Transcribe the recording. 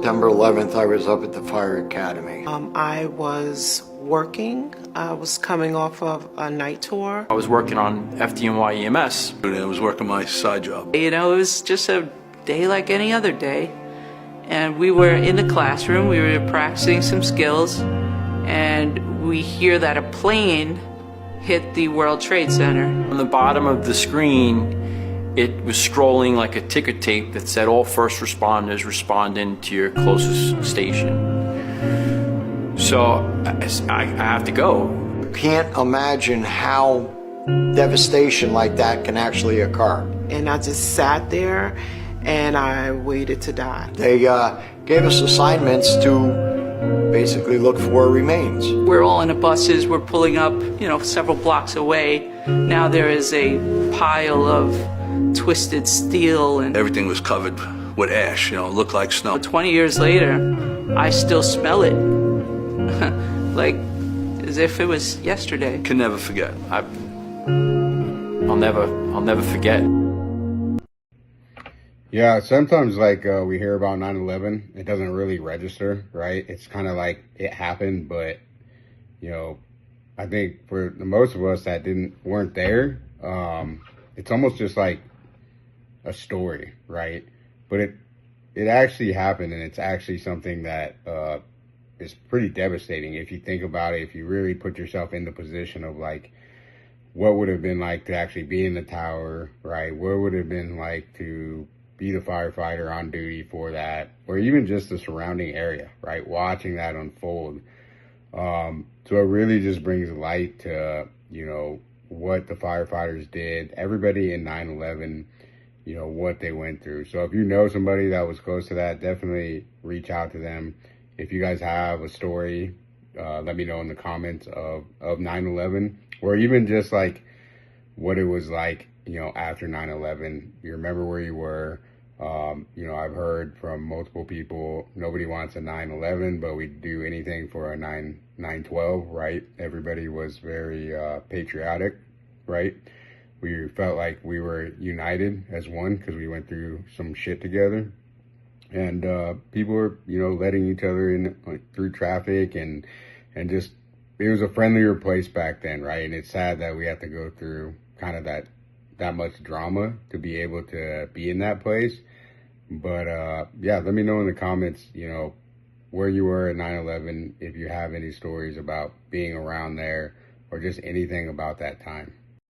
September 11th, I was up at the fire academy. I was working. I was coming off of a night tour. I was working on FDNY EMS. I was working my side job. You know, it was just a day like any other day. And we were in the classroom, we were practicing some skills, and we hear that a plane hit the World Trade Center. On the bottom of the screen, it was scrolling like a ticker tape that said all first responders respond into your closest station. So I have to go. You can't imagine how devastation like that can actually occur. And I just sat there and I waited to die. They gave us assignments to basically look for remains. We're all in the buses, we're pulling up, you know, several blocks away. Now there is a pile of twisted steel and Everything was covered with ash, you know, it looked like snow. 20 years later, I still smell it. Like as if it was yesterday. Can never forget. I'll never forget. Yeah, sometimes like we hear about 9/11, it doesn't really register, right? It's kind of like it happened, but you know, I think for the most of us that weren't there, it's almost just like a story, right? But it actually happened, and it's actually something that is pretty devastating if you think about it. If you really put yourself in the position of like, what would have been like to actually be in the tower, right? What would it have been like to be the firefighter on duty for that, or even just the surrounding area, right? Watching that unfold. So it really just brings light to, you know, what the firefighters did, everybody in 9/11, you know, what they went through. So if you know somebody that was close to that, definitely reach out to them. If you guys have a story, let me know in the comments of 9/11, or even just like what it was like, you know, after 9/11, you remember where you were. You know, I've heard from multiple people, nobody wants a 9/11, but we'd do anything for a 9/12, right? Everybody was very patriotic, right? We felt like we were united as one because we went through some shit together. And people were, you know, letting each other in through traffic, and just, it was a friendlier place back then, right? And it's sad that we have to go through kind of that much drama to be able to be in that place. But yeah, let me know in the comments, you know, where you were at 9/11, if you have any stories about being around there or just anything about that time.